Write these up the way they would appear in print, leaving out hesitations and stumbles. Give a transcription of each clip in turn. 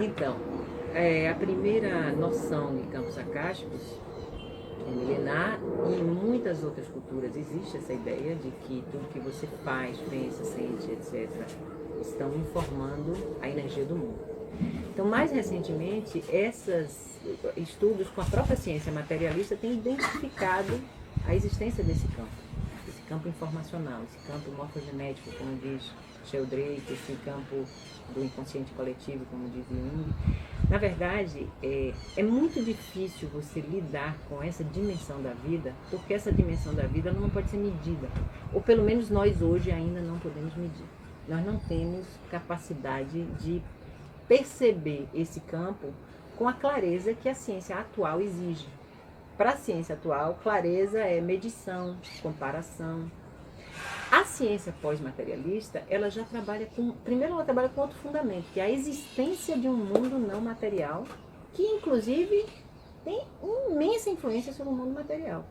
Então, a primeira noção de campos acásticos é milenar e em muitas outras culturas existe essa ideia de que tudo que você faz, pensa, sente, etc., estão informando a energia do mundo. Então, mais recentemente, esses estudos com a própria ciência materialista têm identificado a existência desse campo informacional, esse campo morfogenético, como diz Sheldrake, esse campo do inconsciente coletivo, como diz Jung. Na verdade, é muito difícil você lidar com essa dimensão da vida, porque essa dimensão da vida não pode ser medida, ou pelo menos nós hoje ainda não podemos medir. Nós não temos capacidade de perceber esse campo com a clareza que a ciência atual exige. Para a ciência atual, clareza é medição, comparação. A ciência pós-materialista, ela já trabalha com... Primeiro, ela trabalha com outro fundamento, que é a existência de um mundo não material, que inclusive tem imensa influência sobre o mundo material.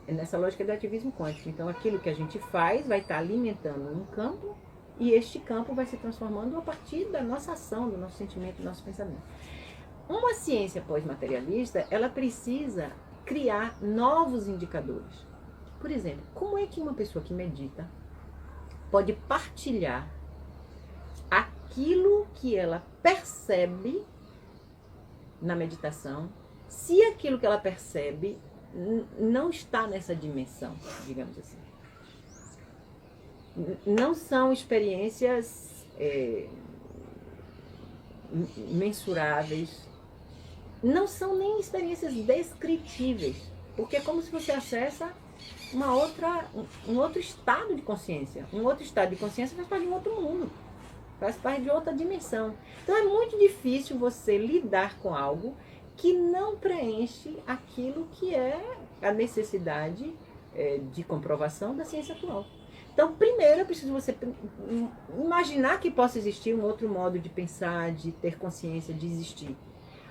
Nessa lógica do ativismo quântico. Então, aquilo que a gente faz vai estar alimentando um campo, e este campo vai se transformando a partir da nossa ação, do nosso sentimento, do nosso pensamento. Uma ciência pós-materialista, ela precisa criar novos indicadores. Por exemplo, como é que uma pessoa que medita pode partilhar aquilo que ela percebe na meditação, se aquilo que ela percebe não está nessa dimensão, digamos assim? Não são experiências mensuráveis, não são nem experiências descritíveis, porque é como se você acessa um outro estado de consciência. Um outro estado de consciência faz parte de um outro mundo, faz parte de outra dimensão. Então é muito difícil você lidar com algo que não preenche aquilo que é a necessidade de comprovação da ciência atual. Então, primeiro, é preciso você imaginar que possa existir um outro modo de pensar, de ter consciência, de existir.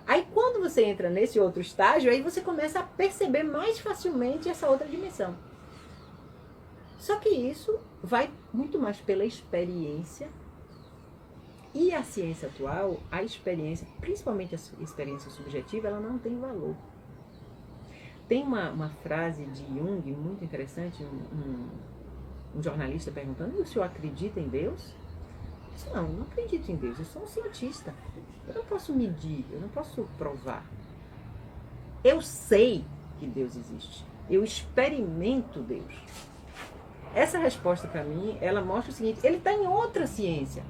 Aí, quando você entra nesse outro estágio, aí você começa a perceber mais facilmente essa outra dimensão. Só que isso vai muito mais pela experiência. E a ciência atual, a experiência, principalmente a experiência subjetiva, ela não tem valor. Tem uma frase de Jung muito interessante, um jornalista perguntando: o senhor acredita em Deus? Eu disse: não, eu não acredito em Deus, eu sou um cientista. Eu não posso medir, eu não posso provar. Eu sei que Deus existe. Eu experimento Deus. Essa resposta para mim, ela mostra o seguinte: ele está em outra ciência.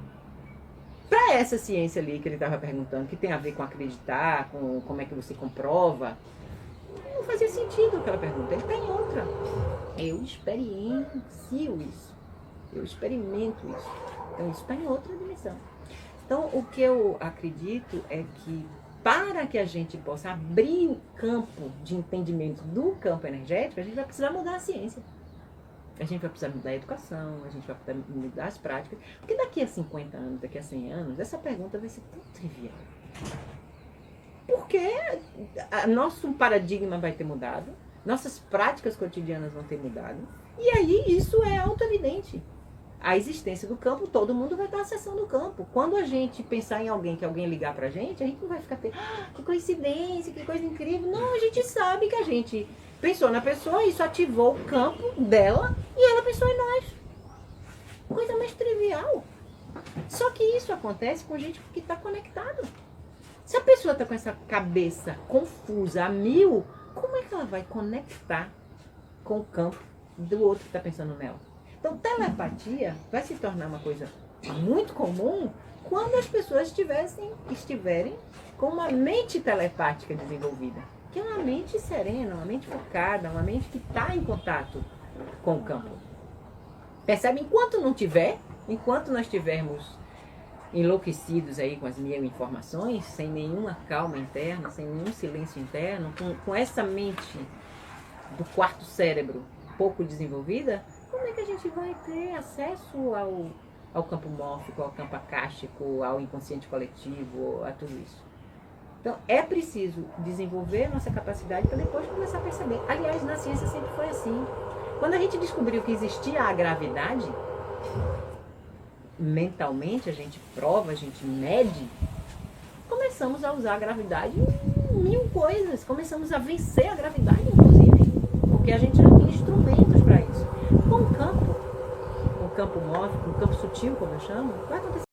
Para essa ciência ali que ele estava perguntando, que tem a ver com acreditar, com como é que você comprova, não fazia sentido aquela pergunta. Ele está em outra. Eu experiencio isso. Eu experimento isso. Então, isso está em outra dimensão. Então, o que eu acredito é que para que a gente possa abrir o campo de entendimento do campo energético, a gente vai precisar mudar a ciência. A gente vai precisar mudar a educação, a gente vai precisar mudar as práticas. Porque daqui a 50 anos, daqui a 100 anos, essa pergunta vai ser tão trivial. Porque nosso paradigma vai ter mudado, nossas práticas cotidianas vão ter mudado, e aí isso é auto-evidente. A existência do campo, todo mundo vai estar acessando o campo. Quando a gente pensar em alguém, que alguém ligar pra gente não vai ficar que coincidência, que coisa incrível. Não, a gente sabe que a gente pensou na pessoa, isso ativou o campo dela e ela pensou em nós. Coisa mais trivial. Só que isso acontece com gente que está conectado. Se a pessoa está com essa cabeça confusa a mil, como é que ela vai conectar com o campo do outro que está pensando nela? Então, telepatia vai se tornar uma coisa muito comum quando as pessoas estiverem com uma mente telepática desenvolvida, que é uma mente serena, uma mente focada, uma mente que está em contato com o campo. Percebe? Enquanto nós estivermos enlouquecidos aí com as mil informações, sem nenhuma calma interna, sem nenhum silêncio interno, com essa mente do quarto cérebro pouco desenvolvida, como é que a gente vai ter acesso ao campo mórfico, ao campo acástico, ao inconsciente coletivo, a tudo isso? Então, é preciso desenvolver nossa capacidade para depois começar a perceber. Aliás, na ciência sempre foi assim. Quando a gente descobriu que existia a gravidade, mentalmente a gente prova, a gente mede, começamos a usar a gravidade em mil coisas. Começamos a vencer a gravidade, inclusive. Porque a gente já tem instrumentos para isso. Com o campo mórfico, o campo sutil, como eu chamo, vai acontecer.